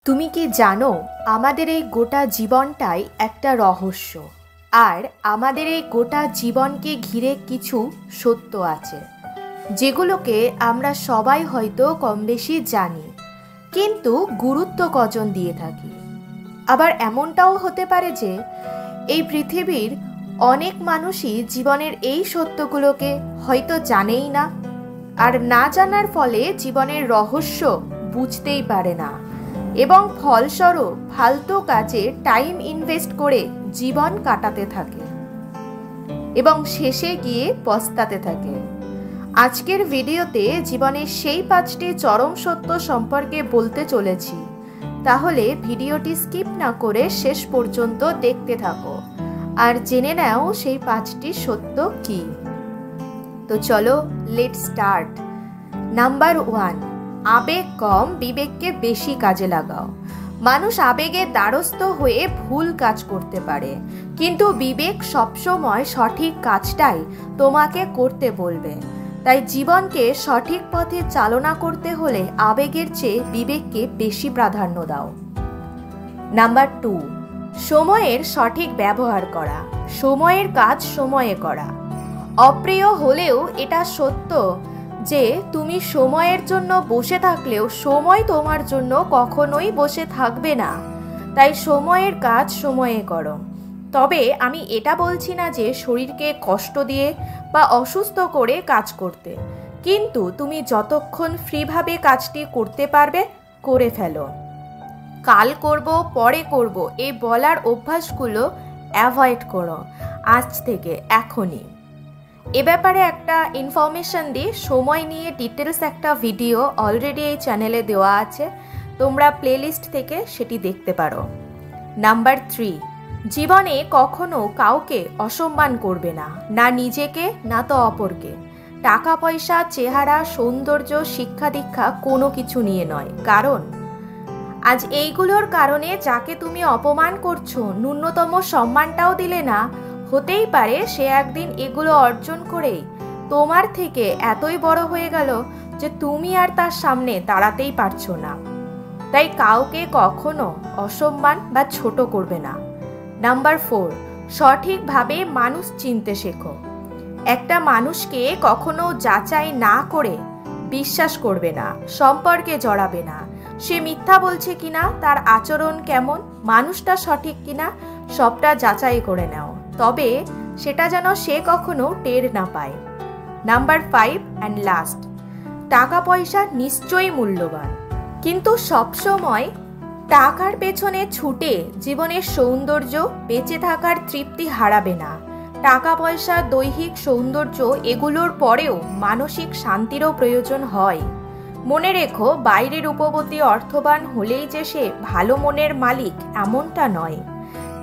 তুমি কি জানো আমাদের এই গোটা জীবনটাই একটা রহস্য। আর আমাদের এই গোটা জীবনকে ঘিরে কিছু সত্য আছে যেগুলোকে আমরা সবাই হয়তো কম বেশি জানি, কিন্তু গুরুত্ব কজন দিয়ে থাকি। আবার এমনটাও হতে পারে যে এই পৃথিবীর অনেক মানুষই জীবনের এই সত্যগুলোকে হয়তো জানেই না, আর না জানার ফলে জীবনের রহস্য বুঝতেই পারে না এবং ফলস্বরূপ ফালতু কাজে টাইম ইনভেস্ট করে জীবন কাটাতে থাকে এবং শেষে গিয়ে পস্তাতে থাকে। আজকের ভিডিওতে জীবনের সেই 5টি চরম সত্য সম্পর্কে বলতে চলেছি, তাহলে ভিডিওটি স্কিপ না করে শেষ পর্যন্ত দেখতে থাকো আর জেনে নাও সেই 5টি সত্য কি। তো চলো লেটস স্টার্ট। নাম্বার 1, আবেগ কম, বিবেককে বেশি কাজে লাগাও। মানুষ আবেগে দ্বারস্থ হয়ে ভুল কাজ করতে পারে, কিন্তু বিবেক সবসময় সঠিক কাজটাই তোমাকে করতে বলবে। তাই জীবনকে সঠিক পথে চালনা করতে হলে আবেগের চেয়ে বিবেককে বেশি প্রাধান্য দাও। নাম্বার 2, সময়ের সঠিক ব্যবহার করা। সময়ের কাজ সময়ে করা। অপ্রিয় হলেও এটা সত্য যে তুমি সময়ের জন্য বসে থাকলেও সময় তোমার জন্য কখনোই বসে থাকবে না। তাই সময়ের কাজ সময়ে করো। তবে আমি এটা বলছি না যে শরীরকে কষ্ট দিয়ে বা অসুস্থ করে কাজ করতে, কিন্তু তুমি যতক্ষণ ফ্রিভাবে কাজটি করতে পারবে করে ফেলো। কাল করব, পরে করব এই বলার অভ্যাসগুলো অ্যাভয়েড করো আজ থেকে, এখনই। এ ব্যাপারে একটা ইনফরমেশন দিই, সময় নিয়ে ডিটেলস একটা ভিডিও অলরেডি এই চ্যানেলে দেওয়া আছে, তোমরা প্লেলিস্ট থেকে সেটি দেখতে পারো। নাম্বার 3, জীবনে কখনো কাউকে অসম্মান করবে না, না নিজেকে না তো অপরকে। টাকা পয়সা, চেহারা, সৌন্দর্য, শিক্ষা দীক্ষা কোনো কিছু নিয়ে নয়, কারণ আজ এইগুলোর কারণে যাকে তুমি অপমান করছো, ন্যূনতম সম্মানটাও দিলে না, হতেই পারে সে একদিন এগুলো অর্জন করেই তোমার থেকে এতই বড় হয়ে গেল যে তুমি আর তার সামনে দাঁড়াতেই পারছো না। তাই কাউকে কখনো অসম্মান বা ছোট করবে না। নাম্বার 4, সঠিকভাবে মানুষ চিনতে শেখো। একটা মানুষকে কখনো যাচাই না করে বিশ্বাস করবে না, সম্পর্কে জড়াবে না। সে মিথ্যা বলছে কিনা, তার আচরণ কেমন, মানুষটা সঠিক কিনা, সবটা যাচাই করে নাও, তবে সেটা যেন সে কখনো টের না পায়। নাম্বার 5 অ্যান্ড লাস্ট, টাকা পয়সা নিশ্চয়ই মূল্যবান, কিন্তু সবসময় টাকার পেছনে ছুটে জীবনের সৌন্দর্য, বেঁচে থাকার তৃপ্তি হারাবে না। টাকা পয়সা, দৈহিক সৌন্দর্য এগুলোর পরেও মানসিক শান্তিরও প্রয়োজন হয়। মনে রেখো, বাইরের রূপবতী অর্থবান হলেই যে সে ভালো মনের মালিক এমনটা নয়,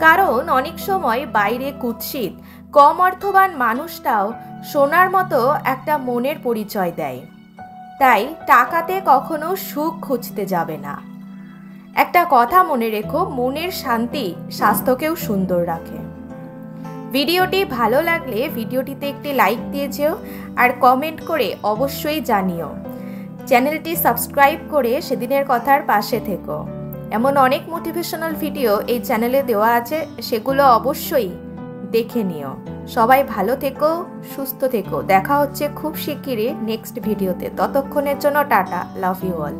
কারণ অনেক সময় বাইরে কুৎসিত কম অর্থবান মানুষটাও সোনার মতো একটা মনের পরিচয় দেয়। তাই টাকাতে কখনো সুখ খুঁজতে যাবে না। একটা কথা মনে রেখো, মনের শান্তি স্বাস্থ্যকেও সুন্দর রাখে। ভিডিওটি ভালো লাগলে ভিডিওটিতে একটি লাইক দিয়ে যেও আর কমেন্ট করে অবশ্যই জানিও। চ্যানেলটি সাবস্ক্রাইব করে সেদিনের কথার পাশে থেকো। এমন অনেক মোটিভেশনাল ভিডিও এই চ্যানেলে দেওয়া আছে, সেগুলো অবশ্যই দেখে নিও। সবাই ভালো থেকো, সুস্থ থেকো। দেখা হচ্ছে খুব শিগগিরই নেক্সট ভিডিওতে। ততক্ষণের জন্য টাটা, লাভ ইউ অল।